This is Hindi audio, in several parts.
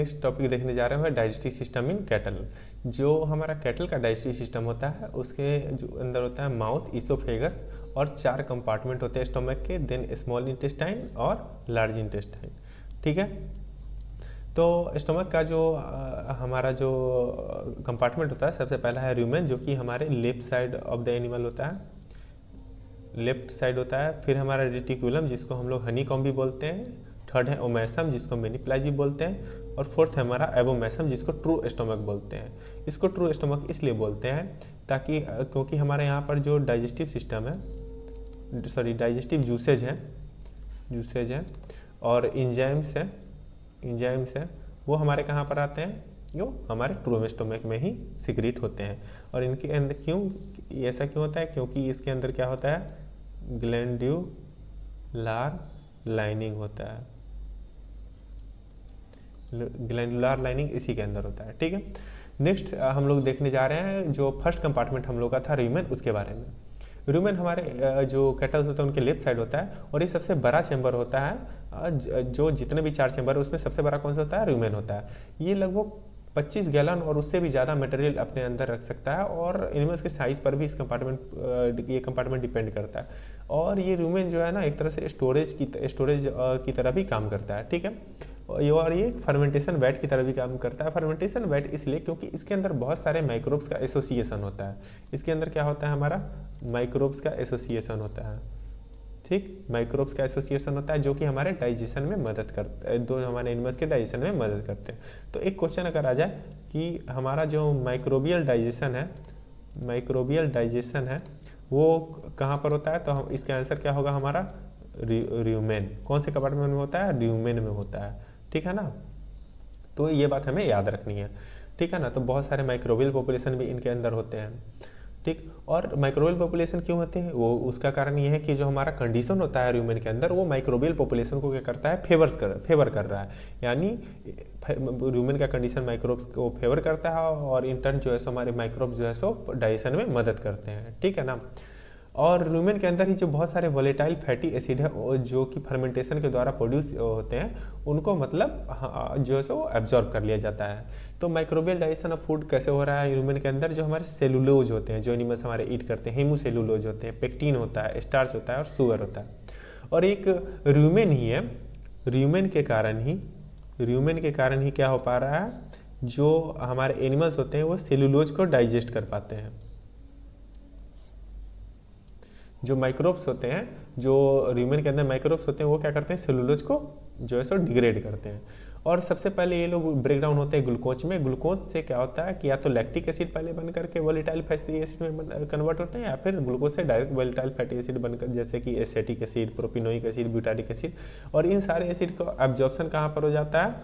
नेक्स्ट टॉपिक देखने जा रहे हैं डाइजेस्टिव सिस्टम इन कैटल। जो हमारा कैटल का डाइजेस्टिव सिस्टम होता है उसके जो अंदर होता है माउथ, इसोफेगस और 4 कंपार्टमेंट होते हैं स्टोमक के, देन स्मॉल इंटेस्टाइन और लार्ज इंटेस्टाइन। ठीक है, तो स्टोमक का जो हमारा जो कंपार्टमेंट होता है, सबसे पहला है रूमेन, जो कि हमारे left side of the animal होता है, लेफ्ट साइड होता है। फिर हमारा रेटिकुलम, जिसको हम लोग हनीकॉम्ब भी बोलते हैं। थर्ड है ओमेसम, जिसको मेनीप्लाजी बोलते हैं। और फोर्थ है हमारा एबोमेसम, जिसको ट्रू स्टोमक बोलते हैं। इसको ट्रू स्टोमक इसलिए बोलते हैं ताकि क्योंकि हमारे यहाँ पर जो डाइजेस्टिव सिस्टम है, सॉरी डाइजेस्टिव जूसेज है और इंजाइम्स है वो हमारे कहाँ पर आते हैं, जो हमारे ट्रू स्टोमक में ही सिक्रीट होते हैं। और इनके अंदर ऐसा क्यों होता है, क्योंकि इसके अंदर क्या होता है, ग्लैंड्यूलर लाइनिंग होता है। ग्लैंडुलर लाइनिंग इसी के अंदर होता है। ठीक है, नेक्स्ट हम लोग देखने जा रहे हैं जो फर्स्ट कंपार्टमेंट हम लोग का था रूमेन, उसके बारे में। रूमेन हमारे जो कैटल्स होते हैं उनके लेफ्ट साइड होता है और ये सबसे बड़ा चैम्बर होता है। जो जितने भी 4 चैम्बर है उसमें सबसे बड़ा कौन सा होता है, रूमेन होता है। ये लगभग 25 गैलन और उससे भी ज़्यादा मटेरियल अपने अंदर रख सकता है और एनिमल्स के साइज़ पर भी ये कंपार्टमेंट डिपेंड करता है। और ये रूमेन जो है ना, एक तरह से स्टोरेज की तरह भी काम करता है। ठीक है, और ये फर्मेंटेशन वेट की तरह भी काम करता है। फर्मेंटेशन वेट इसलिए क्योंकि इसके अंदर बहुत सारे माइक्रोब्स का एसोसिएशन होता है। इसके अंदर क्या होता है, हमारा माइक्रोब्स का एसोसिएशन होता है। ठीक, माइक्रोब्स का एसोसिएशन होता है जो कि हमारे डाइजेशन में मदद करता है, दो हमारे एनिमल्स के डाइजेशन में मदद करते हैं। तो एक क्वेश्चन अगर आ जाए कि हमारा जो माइक्रोबियल डाइजेशन है वो कहाँ पर होता है, तो हम इसका आंसर क्या होगा हमारा, रूमेन। कौन से कंपार्टमेंट में होता है, रूमेन में होता है। ठीक है ना, तो ये बात हमें याद रखनी है। ठीक है ना, तो बहुत सारे माइक्रोबियल पॉपुलेशन भी इनके अंदर होते हैं। ठीक, और माइक्रोबियल पॉपुलेशन क्यों होते हैं, वो उसका कारण ये है कि जो हमारा कंडीशन होता है रूमेन के अंदर, वो माइक्रोबियल पॉपुलेशन को क्या करता है, फेवर कर रहा है। यानी रूमेन का कंडीशन माइक्रोब्स को फेवर करता है और इन टर्न जो है सो हमारे माइक्रोब्स जो है सो डाइजेशन में मदद करते हैं। ठीक है ना, और रूमेन के अंदर ही जो बहुत सारे वोलेटाइल फैटी एसिड है जो कि फर्मेंटेशन के द्वारा प्रोड्यूस होते हैं, उनको मतलब जो है सो एब्जॉर्ब कर लिया जाता है। तो माइक्रोबियल डाइजेशन ऑफ फूड कैसे हो रहा है रूमेन के अंदर, जो हमारे सेलुलोज होते हैं, जो एनिमल्स हमारे ईट करते हैं, हेमोसेलुलोज होते हैं, पेक्टिन होता है, स्टार्च होता है और शुगर होता है। और एक रूमेन ही है, रूमेन के कारण ही क्या हो पा रहा है, जो हमारे एनिमल्स होते हैं वो सेलुलोज को डाइजेस्ट कर पाते हैं। जो माइक्रोब्स होते हैं, जो रूमेन के अंदर माइक्रोब्स होते हैं, वो क्या करते हैं, सेलुलोज को जो है सो डिग्रेड करते हैं। और सबसे पहले ये लोग ब्रेक डाउन होते हैं ग्लूकोज में। ग्लूकोज से क्या होता है कि या तो लैक्टिक एसिड पहले बन करके वोलेटाइल फैटी एसिड में कन्वर्ट होते हैं, या फिर ग्लूकोज से डायरेक्ट वोलेटाइल फैटी एसिड बनकर, जैसे कि acetic acid, propanoic acid, butyric acid. और इन सारे एसिड का एब्जॉर्प्शन कहाँ पर हो जाता है,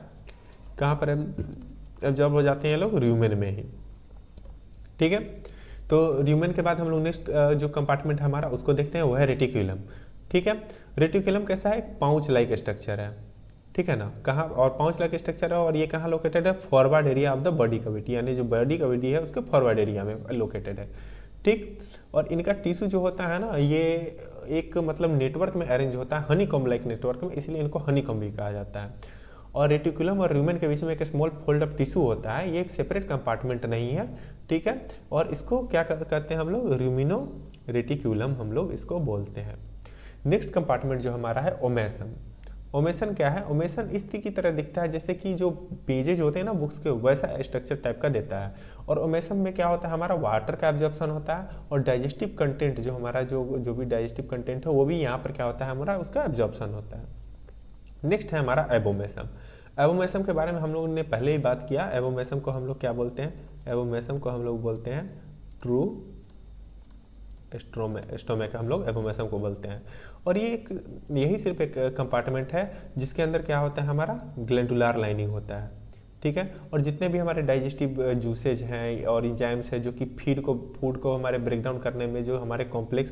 कहाँ पर एब्जॉर्ब हो जाते हैं ये लोग, रूमेन में ही। ठीक है, तो रूमेन के बाद हम लोग नेक्स्ट जो कंपार्टमेंट है हमारा उसको देखते हैं, वो है रेटिकुलम। ठीक है, रेटिकुलम कैसा है, पाउच लाइक स्ट्रक्चर है। ठीक है ना, कहाँ, और पाउच लाइक स्ट्रक्चर है और ये कहाँ लोकेटेड है, forward area of the body cavity, यानी जो बॉडी कैविटी है उसके फॉरवर्ड एरिया में लोकेटेड है। ठीक, और इनका टिश्यू जो होता है ना, ये एक मतलब नेटवर्क में अरेंज होता है, हनीकॉम्ब लाइक नेटवर्क में, इसलिए इनको हनीकॉम्ब भी कहा जाता है। और रेटिकुलम और रूमेन के बीच में एक स्मॉल फोल्ड ऑफ टिश्यू होता है, ये एक सेपरेट कंपार्टमेंट नहीं है। ठीक है, और इसको क्या कहते हैं हम लोग, रूमिनो रेटिकुलम हम लोग इसको बोलते हैं। नेक्स्ट कंपार्टमेंट जो हमारा है ओमेसन। ओमेसन क्या है, ओमेसन इस की तरह दिखता है जैसे कि जो पेजेज होते हैं ना बुक्स के, वैसा स्ट्रक्चर टाइप का देता है। और ओमेसन में क्या होता है, हमारा वाटर का एब्जॉर्प्शन होता है और डाइजेस्टिव कंटेंट जो हमारा जो भी डाइजेस्टिव कंटेंट है वो भी यहाँ पर क्या होता है, हमारा उसका एब्जॉर्प्शन होता है। नेक्स्ट है हमारा एबोमेसम। एबोमेसम के बारे में हम लोगों ने पहले ही बात किया। एबोमेसम को हम लोग क्या बोलते हैं, एबोमेसम को हम लोग बोलते हैं ट्रू स्टोमक, हम लोग एबोमेसम को बोलते हैं। और ये यही सिर्फ एक कंपार्टमेंट है जिसके अंदर क्या होता है, हमारा ग्लैंडुलर लाइनिंग होता है। ठीक है, और जितने भी हमारे डाइजेस्टिव जूसेज हैं और इंजाइम्स है जो कि फूड को हमारे ब्रेक डाउन करने में, जो हमारे कॉम्प्लेक्स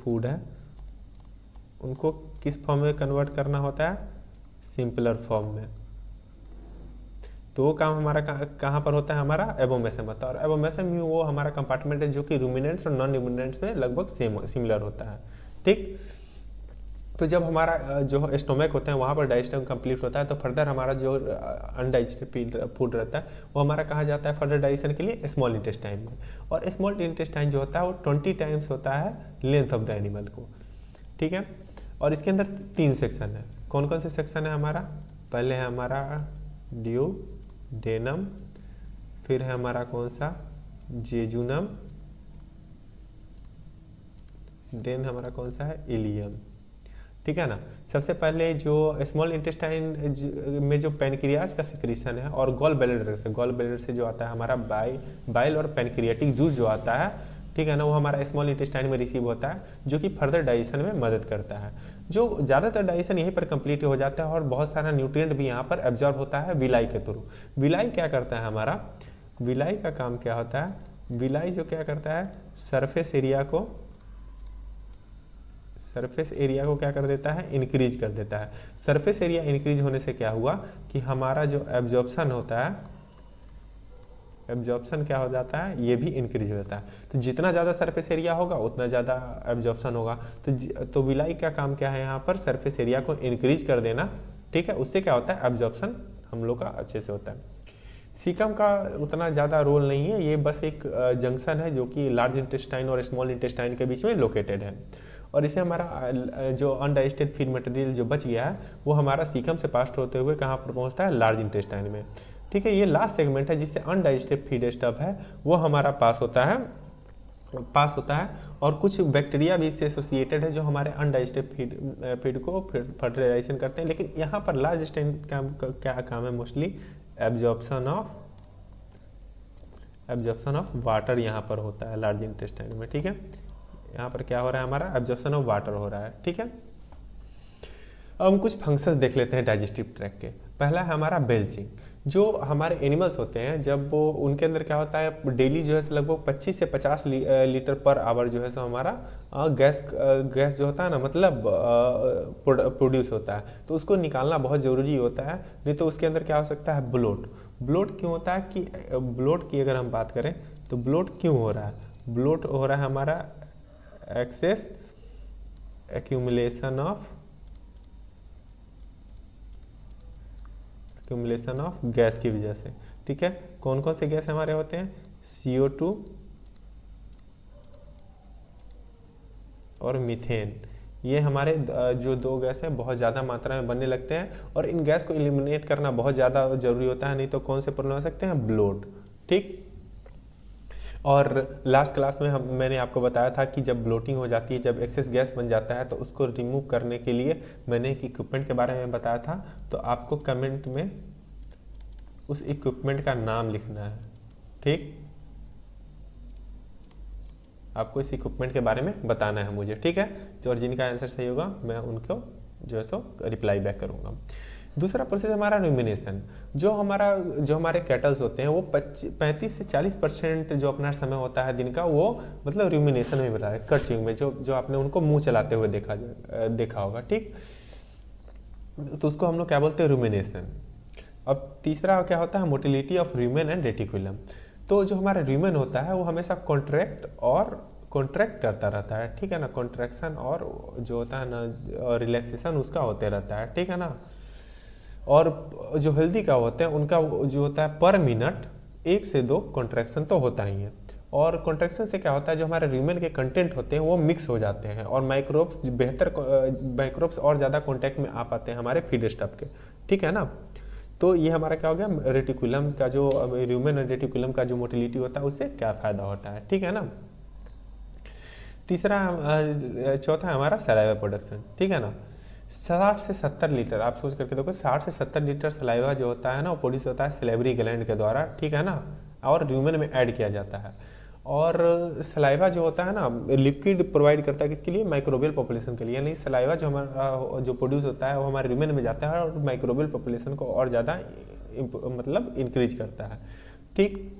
फूड है उनको किस फॉर्म में कन्वर्ट करना होता है, सिंपलर फॉर्म में। तो वो काम हमारा कहाँ पर होता है, हमारा एबोमेसम होता है। और एबोमेसम ही वो हमारा कंपार्टमेंट है जो कि रूमिनेंट्स और नॉन रूमिनेंट्स में लगभग सिमिलर होता है। ठीक, तो जब हमारा जो स्टोमक होता है वहाँ पर डाइजेशन कंप्लीट होता है, तो फर्दर हमारा जो अनडाइजेस्टेड फूड रहता है वो हमारा कहाँ जाता है फर्दर डाइजेशन के लिए, स्मॉल इंटेस्टाइन में। और स्मॉल इंटेस्टाइन जो होता है वो 20 टाइम्स होता है लेंथ ऑफ द एनिमल को, ठीक है। और इसके अंदर 3 सेक्शन है। कौन कौन से सेक्शन है हमारा? पहले है हमारा ड्यूडेनम, फिर है हमारा कौन सा जेजुनम, देन हमारा कौन सा है इलियम, ठीक है ना। सबसे पहले जो स्मॉल इंटेस्टाइन में जो पैनक्रियाज का सिक्रीशन है और गॉल ब्लैडर से जो आता है हमारा बाइल और पैनक्रियाटिक जूस जो आता है, ठीक है ना, वो हमारा स्मॉल इंटेस्टाइन में रिसीव होता है, जो कि फर्दर डाइजेशन में मदद करता है। जो ज़्यादातर डाइजेशन यहीं पर कंप्लीट हो जाता है और बहुत सारा न्यूट्रिएंट भी यहाँ पर एब्जॉर्ब होता है विलाई के थ्रू। विलाई क्या करता है हमारा? विलाई का काम क्या होता है? विलाई जो क्या करता है सरफेस एरिया को क्या कर देता है? इंक्रीज कर देता है। सरफेस एरिया इंक्रीज होने से क्या हुआ कि हमारा जो एब्जॉर्प्शन होता है, एब्जॉर्प्शन क्या हो जाता है? ये भी इंक्रीज हो जाता है। तो जितना ज़्यादा सरफेस एरिया होगा उतना ज़्यादा एब्जॉर्प्शन होगा। तो विलाई का काम क्या है यहाँ पर? सरफेस एरिया को इंक्रीज कर देना, ठीक है। उससे क्या होता है? एब्जॉर्प्शन हम लोग का अच्छे से होता है। सीकम का उतना ज़्यादा रोल नहीं है, ये बस एक जंक्शन है जो कि लार्ज इंटेस्टाइन और स्मॉल इंटेस्टाइन के बीच में लोकेटेड है। और इसे हमारा जो अनडाइजेस्टेड फीड मटेरियल जो बच गया है वो हमारा सीकम से पास होते हुए कहाँ पर पहुँचता है? लार्ज इंटेस्टाइन में, ठीक है। ये लास्ट सेगमेंट है जिससे अनडाइजेस्टेड फीड स्टफ है वो हमारा पास होता है और कुछ बैक्टीरिया भी इससे एसोसिएटेड है जो हमारे अनडाइजेस्टेड फीड को फर्टिलाइजेशन करते हैं। लेकिन यहाँ पर लार्ज इंटेस्टाइन का क्या काम है? मोस्टली एब्जॉर्प्शन ऑफ वाटर यहाँ पर होता है लार्ज इंटेस्टाइन में, ठीक है। यहाँ पर क्या हो रहा है? हमारा एब्जॉर्प्शन ऑफ वाटर हो रहा है, ठीक है। अब हम कुछ फंक्शंस देख लेते हैं डाइजेस्टिव ट्रैक्ट के। पहला है हमारा बेल्चिंग। जो हमारे एनिमल्स होते हैं जब वो उनके अंदर क्या होता है डेली जो है लगभग 25 से 50 लीटर पर आवर जो है सो हमारा गैस जो होता है ना, मतलब प्रोड्यूस होता है। तो उसको निकालना बहुत ज़रूरी होता है, नहीं तो उसके अंदर क्या हो सकता है? ब्लोट क्यों होता है कि ब्लोट की अगर हम बात करें तो ब्लोट क्यों हो रहा है? ब्लोट हो रहा है हमारा एक्सेस एक्यूमुलेशन ऑफ गैस की वजह से, ठीक है। कौन कौन से गैस हमारे होते हैं? CO2 और मीथेन। ये हमारे जो 2 गैस हैं बहुत ज़्यादा मात्रा में बनने लगते हैं और इन गैस को एलिमिनेट करना बहुत ज़्यादा ज़रूरी होता है, नहीं तो कौन से प्रॉब्लम हो सकते हैं? ब्लोट, ठीक। और लास्ट क्लास में मैंने आपको बताया था कि जब ब्लोटिंग हो जाती है, जब एक्सेस गैस बन जाता है, तो उसको रिमूव करने के लिए मैंने एक इक्विपमेंट के बारे में बताया था। तो आपको कमेंट में उस इक्विपमेंट का नाम लिखना है, ठीक। आपको इस इक्विपमेंट के बारे में बताना है मुझे, ठीक है। और जिनका आंसर सही होगा मैं उनको जो है सो रिप्लाई बैक करूँगा। दूसरा प्रोसेस हमारा रूमिनेशन। जो हमारे कैटल्स होते हैं वो 35 से 40% जो अपना समय होता है दिन का वो मतलब रूमिनेशन में बिता है, कट च्यूइंग में, जो आपने उनको मुंह चलाते हुए देखा होगा, ठीक। तो उसको हम लोग क्या बोलते हैं? रूमिनेशन। अब तीसरा क्या होता है? Motility of rumen and reticulum. तो जो हमारा रूमेन होता है वो हमेशा कॉन्ट्रैक्ट करता रहता है, ठीक है ना। कॉन्ट्रैक्शन और जो होता है ना रिलैक्सेशन उसका होते रहता है, ठीक है ना। और जो हेल्दी का होते हैं उनका जो होता है पर मिनट 1 से 2 कॉन्ट्रैक्शन तो होता ही है। और कॉन्ट्रैक्शन से क्या होता है? जो हमारे रूमेन के कंटेंट होते हैं वो मिक्स हो जाते हैं और माइक्रोब्स और ज़्यादा कॉन्टैक्ट में आ पाते हैं हमारे फीड स्टफ के, ठीक है ना। तो ये हमारा क्या हो गया? रेटिकुलम का जो रूमेन और रेटिकुलम का जो मोटिलिटी होता है उससे क्या फ़ायदा होता है, ठीक है ना। चौथा हमारा सलाइवा प्रोडक्शन, ठीक है ना। 60 से 70 लीटर, आप सोच करके देखो, 60 से 70 लीटर सलाइवा जो होता है ना वो प्रोड्यूस होता है सलेवरी ग्लैंड के द्वारा, ठीक है ना, और रूमेन में ऐड किया जाता है। और सलाइवा जो होता है ना लिक्विड प्रोवाइड करता है किसके लिए? माइक्रोबियल पॉपुलेशन के लिए। यानी सलाइवा जो हमारा जो प्रोड्यूस होता है वो हमारे रूमेन में जाता है और माइक्रोबियल पॉपुलेशन को और ज़्यादा मतलब इंक्रीज करता है, ठीक।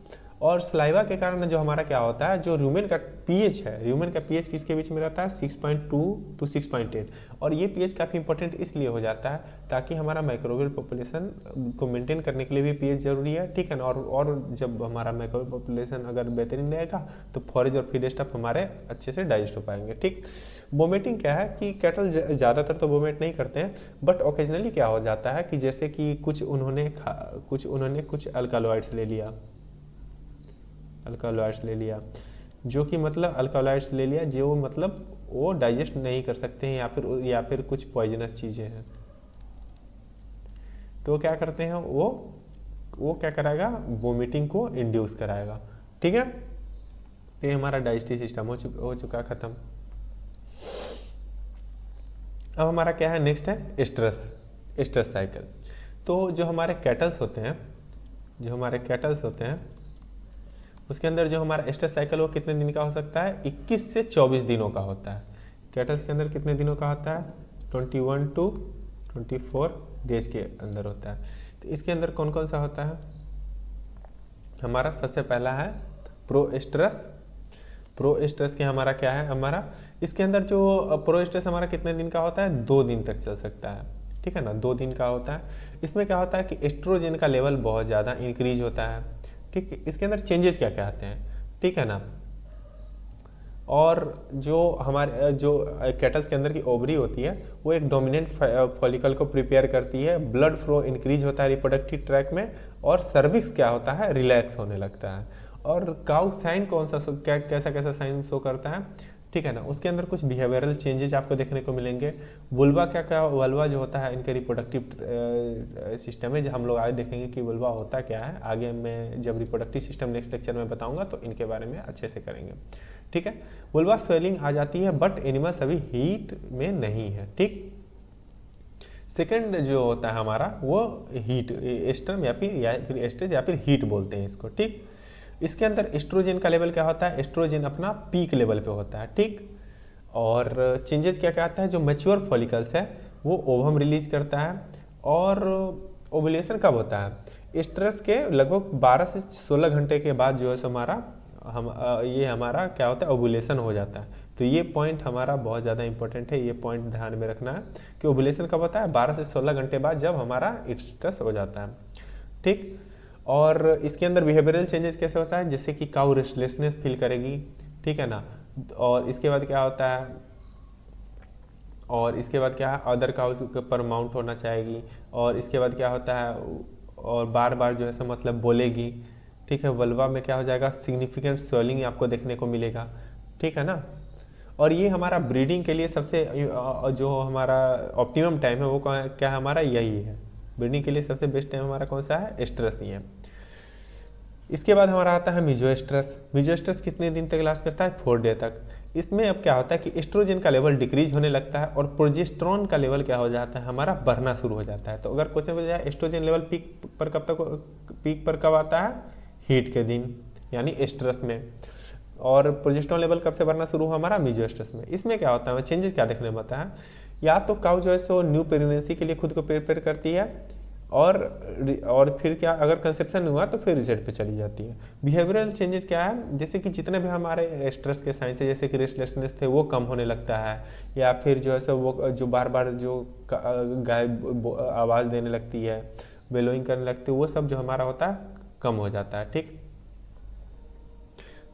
और सलाइवा के कारण जो हमारा क्या होता है, जो र्यूमेन का पीएच है, र्यूमेन का पीएच किसके बीच में रहता है, 6.2 टू 6.8। और ये पीएच काफ़ी इंपॉर्टेंट इसलिए हो जाता है ताकि हमारा माइक्रोबियल पॉपुलेशन को मेंटेन करने के लिए भी पीएच जरूरी है, ठीक है ना। और जब हमारा माइक्रोबियल पॉपुलेशन अगर बेहतरीन रहेगा तो फॉरेज और फीड स्टफ हमारे अच्छे से डाइजेस्ट हो पाएंगे, ठीक। वोमिटिंग क्या है कि कैटल ज़्यादातर तो वोमिट नहीं करते हैं, बट ओकेजनली क्या हो जाता है कि जैसे कि कुछ अल्कालॉइड्स ले लिया, जो कि मतलब अल्कालॉइड्स ले लिया जो मतलब वो डाइजेस्ट नहीं कर सकते हैं, या फिर कुछ पॉइजनस चीज़ें हैं, तो क्या करते हैं वो क्या कराएगा, वोमिटिंग को इंड्यूस कराएगा, ठीक है। तो ये हमारा डाइजेस्टिव सिस्टम हो चुका खत्म। अब हमारा क्या है, नेक्स्ट है स्ट्रेस साइकिल। तो जो हमारे कैटल्स होते हैं उसके अंदर जो हमारा स्ट्रेस साइकिल वो कितने दिन का हो सकता है, 21 से 24 दिनों का होता है। कैटल्स के अंदर कितने दिनों का होता है, 21 टू 24 डेज के अंदर होता है। तो इसके अंदर कौन कौन सा होता है, हमारा सबसे पहला है प्रोएस्ट्रस के हमारा क्या है, हमारा इसके अंदर जो प्रोएस्ट्रस हमारा कितने दिन का होता है, 2 दिन तक चल सकता है, ठीक है ना, 2 दिन का होता है। इसमें क्या होता है कि एस्ट्रोजन का लेवल बहुत ज़्यादा इंक्रीज होता है, ठीक। इसके अंदर चेंजेस क्या क्या आते हैं, ठीक है ना। और जो हमारे जो कैटल्स के अंदर की ओवरी होती है वो एक डोमिनेंट फॉलिकल को प्रिपेयर करती है, ब्लड फ्लो इंक्रीज होता है रिप्रोडक्टिव ट्रैक में, और सर्विक्स क्या होता है, रिलैक्स होने लगता है। और काउ साइन कौन सा कैसा साइन शो करता है, ठीक है ना। उसके अंदर कुछ बिहेवियरल चेंजेज आपको देखने को मिलेंगे। वुल्वा वल्वा जो होता है इनके रिप्रोडक्टिव सिस्टम है, जो हम लोग आगे देखेंगे कि वल्वा होता क्या है, आगे मैं जब रिप्रोडक्टिव सिस्टम नेक्स्ट लेक्चर में बताऊंगा तो इनके बारे में अच्छे से करेंगे, ठीक है। वुल्वा स्वेलिंग आ जाती है, बट एनिमल्स अभी हीट में नहीं है, ठीक। सेकंड जो होता है हमारा वो हीट एस्ट्रम या फिर एस्ट्रेस या फिर हीट बोलते हैं इसको, ठीक। इसके अंदर एस्ट्रोजन का लेवल क्या होता है, एस्ट्रोजन अपना पीक लेवल पे होता है, ठीक। और चेंजेस क्या क्या आता है, जो मैच्योर फॉलिकल्स है वो ओवम रिलीज करता है। और ओवुलेशन कब होता है, एस्ट्रस के लगभग 12 से 16 घंटे के बाद जो है सो ये हमारा क्या होता है, ओवुलेशन हो जाता है। तो ये पॉइंट हमारा बहुत ज़्यादा इंपॉर्टेंट है, ये पॉइंट ध्यान में रखना है कि ओवुलेशन कब होता है, 12 से 16 घंटे बाद जब हमारा एस्ट्रस हो जाता है, ठीक। और इसके अंदर बिहेवियरल चेंजेस कैसे होता है, जैसे कि काउ रेस्टलेसनेस फील करेगी, ठीक है ना। और इसके बाद क्या होता है, और इसके बाद क्या है, अदर काउज के ऊपर माउंट होना चाहेगी। और इसके बाद क्या होता है, और बार बार जो है सो मतलब बोलेगी, ठीक है। वल्वा में क्या हो जाएगा, सिग्निफिकेंट स्वेलिंग आपको देखने को मिलेगा, ठीक है ना। और ये हमारा ब्रीडिंग के लिए सबसे जो हमारा ऑप्टिमम टाइम है वो क्या है, हमारा यही है। ब्रीडिंग के लिए सबसे बेस्ट टाइम हमारा कौन सा है, एस्ट्रस ही है। इसके बाद हमारा आता है मिजोएस्ट्रस कितने दिन तक लास्ट करता है, 4 डे तक। इसमें अब क्या होता है कि एस्ट्रोजन का लेवल डिक्रीज होने लगता है और प्रोजेस्टेरॉन का लेवल क्या हो जाता है, हमारा बढ़ना शुरू हो जाता है। तो अगर क्वेश्चन पूछा जाए एस्ट्रोजन लेवल पीक पर कब आता है, हीट के दिन यानी एस्ट्रस में। और प्रोजेस्टेरॉन लेवल कब से बढ़ना शुरू हुआ, हमारा मिजोएस्ट्रस में। इसमें क्या होता है, चेंजेस क्या देखने में आता है, या तो काउ जो है सो न्यू प्रेगनेंसी के लिए खुद को प्रिपेयर करती है, और फिर क्या, अगर कंसेप्शन हुआ तो फिर रिजल्ट पे चली जाती है। बिहेवियरल चेंजेस क्या है, जैसे कि जितने भी हमारे स्ट्रेस के साइंस है, जैसे कि रेस्टलेसनेस थे वो कम होने लगता है, या फिर जो है सो वो जो बार बार जो गाय आवाज़ देने लगती है, बेलोइंग करने लगती है, वो सब जो हमारा होता है कम हो जाता है,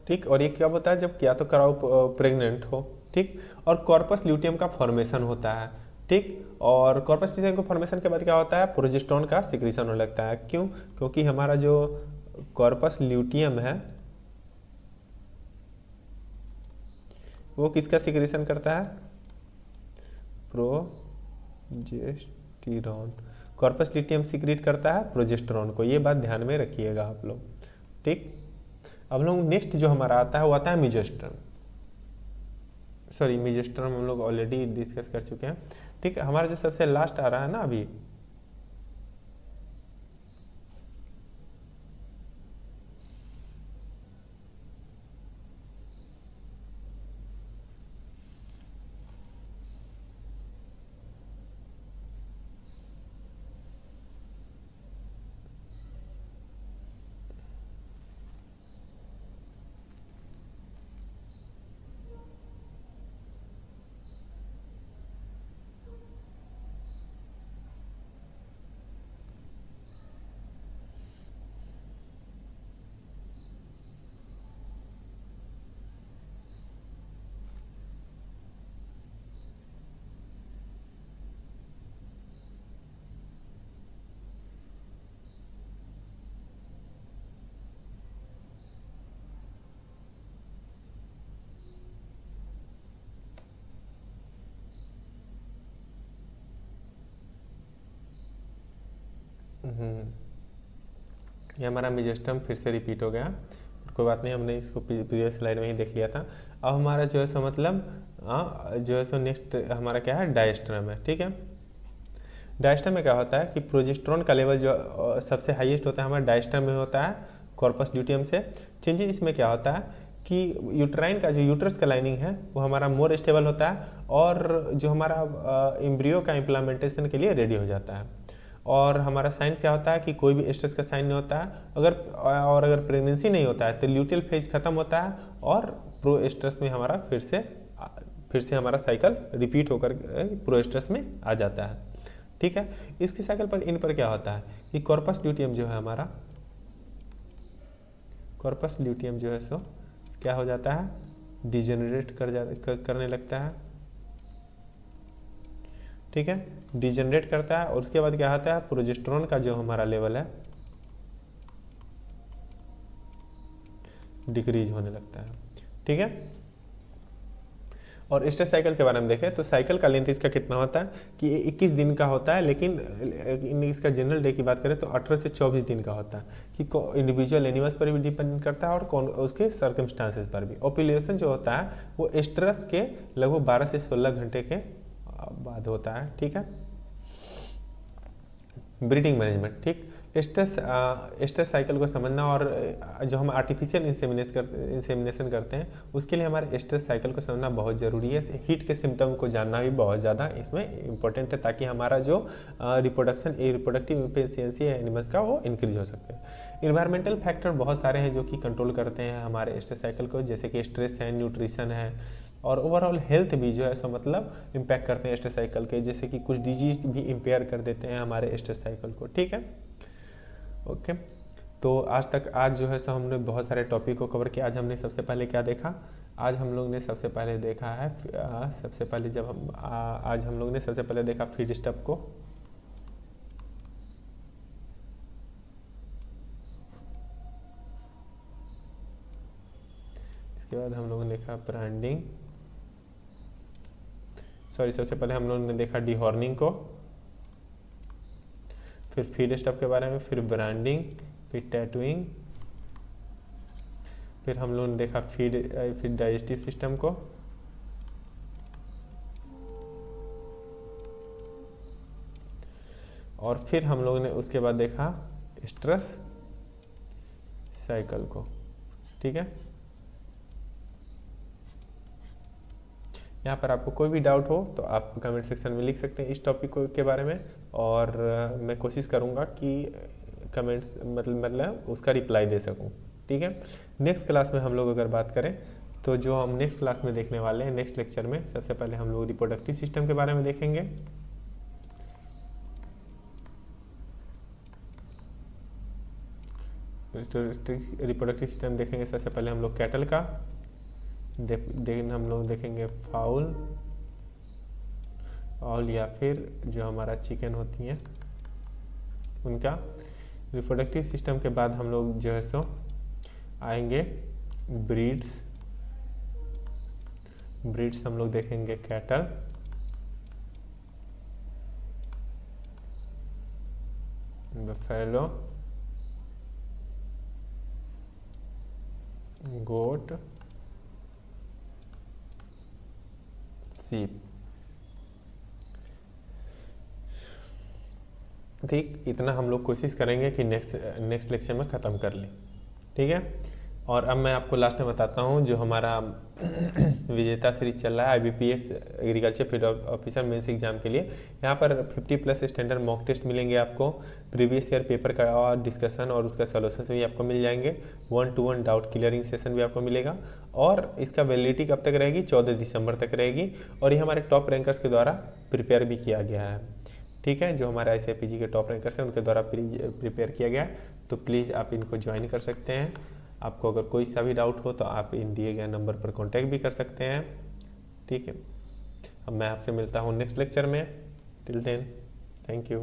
ठीक। और ये क्या होता है, जब या तो कराओ प्रेग्नेंट हो, ठीक। और कॉर्पस ल्यूटियम का फॉर्मेशन होता है, ठीक। और कॉर्पस ल्यूटियम का फॉर्मेशन के बाद क्या होता है, प्रोजेस्टेरॉन का सिक्रीशन होने लगता है। क्यों, क्योंकि हमारा जो कॉर्पस ल्यूटियम है वो किसका सिक्रीशन करता है, प्रोजेस्टेरॉन। कॉर्पस ल्यूटियम सिक्रीट करता है प्रोजेस्टेरॉन को, ये बात ध्यान में रखिएगा आप लोग, ठीक। अब लोग नेक्स्ट जो हमारा आता है वो आता है मिजोस्ट्रम। मिजोस्ट्रम हम लोग ऑलरेडी डिस्कस कर चुके हैं, ठीक है। हमारा जो सबसे लास्ट आ रहा है ना अभी, ये हमारा मेजोस्टर्म फिर से रिपीट हो गया, कोई बात नहीं, हमने इसको प्रीवियस स्लाइड में ही देख लिया था। अब हमारा जो है सो मतलब जो है सो नेक्स्ट हमारा क्या है, डायस्ट्रम है। ठीक है, डायस्ट्रम में क्या होता है कि प्रोजेस्टेरोन का लेवल जो सबसे हाईएस्ट होता है हमारा डायस्ट्रम में होता है, कॉर्पस ल्यूटियम से। चेंजेस इसमें क्या होता है कि यूट्राइन का जो यूट्रस का लाइनिंग है वो हमारा मोर स्टेबल होता है, और जो हमारा एम्ब्रियो का इम्प्लामेंटेशन के लिए रेडी हो जाता है। और हमारा साइन क्या होता है कि कोई भी स्ट्रेस का साइन नहीं होता है। अगर प्रेगनेंसी नहीं होता है तो ल्यूटियल फेज खत्म होता है, और प्रोस्ट्रस में हमारा फिर से हमारा साइकिल रिपीट होकर प्रोस्ट्रस में आ जाता है। ठीक है, इसके साइकिल पर इन पर क्या होता है कि कॉर्पस ल्यूटियम जो है हमारा, कॉर्पस ल्यूटियम जो है सो क्या हो जाता है, डिजेनरेट करने लगता है। ठीक है, डिजेनरेट करता है, और उसके बाद क्या होता है, प्रोजेस्टेरोन का जो हमारा लेवल है डिक्रीज होने लगता है। ठीक है, और स्ट्रेस साइकिल के बारे में देखें तो साइकिल का लेंथ इसका कितना होता है कि 21 दिन का होता है, लेकिन इसका जनरल डे की बात करें तो 18 से 24 दिन का होता है, कि इंडिविजुअल एनिमल्स पर भी डिपेंड करता है और उसके सर्कमस्टांसेस पर भी। ओप्यूलेशन जो होता है वो स्ट्रेस के लगभग 12 से 16 घंटे के बाद होता है। ठीक है, ब्रीडिंग मैनेजमेंट। ठीक, स्ट्रेस साइकिल को समझना, और जो हम आर्टिफिशियल इंसेमिनेशन करते हैं उसके लिए हमारे स्ट्रेस साइकिल को समझना बहुत ज़रूरी है। हीट के सिम्टम को जानना भी बहुत ज़्यादा इसमें इम्पोर्टेंट है, ताकि हमारा जो रिप्रोडक्टिव एफिशिएंसी है एनिमल्स का वो इंक्रीज हो सके। इन्वायरमेंटल फैक्टर बहुत सारे हैं जो कि कंट्रोल करते हैं हमारे स्ट्रेस साइकिल को, जैसे कि स्ट्रेस है, न्यूट्रिशन है, और ओवरऑल हेल्थ भी जो है सो मतलब इम्पैक्ट करते हैं स्ट्रेस साइकिल के, जैसे कि कुछ डिजीज भी इम्पेयर कर देते हैं हमारे स्ट्रेस साइकिल को। ठीक है, ओके। तो आज जो है सो हमने बहुत सारे टॉपिक को कवर किया। आज हमने सबसे पहले क्या देखा, आज हम लोग ने सबसे पहले देखा है आज हम लोग ने सबसे पहले देखा फीड स्टफ को। इसके बाद हम लोगों ने देखा ब्रांडिंग, सबसे पहले हम लोगों ने देखा डीहॉर्निंग को, फिर फीड स्टफ के बारे में, फिर ब्रांडिंग, फिर टैटूइंग, फिर हम लोगों ने देखा फिर डाइजेस्टिव सिस्टम को, और फिर हम लोगों ने उसके बाद देखा स्ट्रेस साइकिल को। ठीक है, यहाँ पर आपको कोई भी डाउट हो तो आप कमेंट सेक्शन में लिख सकते हैं इस टॉपिक के बारे में, और मैं कोशिश करूँगा कि कमेंट्स मतलब उसका रिप्लाई दे सकूँ। ठीक है, नेक्स्ट क्लास में हम लोग अगर बात करें तो जो हम नेक्स्ट क्लास में देखने वाले हैं, नेक्स्ट लेक्चर में सबसे पहले हम लोग रिप्रोडक्टिव सिस्टम के बारे में देखेंगे। रिप्रोडक्टिव सिस्टम देखेंगे सबसे पहले हम लोग कैटल का, हम लोग देखेंगे फाउल या फिर जो हमारा चिकन होती हैं उनका। रिप्रोडक्टिव सिस्टम के बाद हम लोग जो है सो आएंगे ब्रीड्स हम लोग देखेंगे कैटल, बफेलो, गोट, सीप। ठीक, इतना हम लोग कोशिश करेंगे कि नेक्स्ट लेक्चर में ख़त्म कर लें। ठीक है, और अब मैं आपको लास्ट में बताता हूँ जो हमारा विजेता सीरीज चल रहा है IBPS agriculture field officer mains exam के लिए। यहाँ पर 50+ स्टैंडर्ड मॉक टेस्ट मिलेंगे आपको, प्रीवियस ईयर पेपर का और डिस्कशन और उसका सोल्यूशन भी आपको मिल जाएंगे, 1-to-1 डाउट क्लियरिंग सेशन भी आपको मिलेगा, और इसका वैलिडिटी कब तक रहेगी, 14 दिसंबर तक रहेगी, और ये हमारे टॉप रैंकर्स के द्वारा प्रिपेयर भी किया गया है। ठीक है, जो हमारे ICIPG के टॉप रैंकर्स हैं उनके द्वारा प्रिपेयर किया गया है, तो प्लीज़ आप इनको ज्वाइन कर सकते हैं। आपको अगर कोई सा भी डाउट हो तो आप इन दिए गए नंबर पर कांटेक्ट भी कर सकते हैं। ठीक है, अब मैं आपसे मिलता हूँ नेक्स्ट लेक्चर में। Till then, thank you.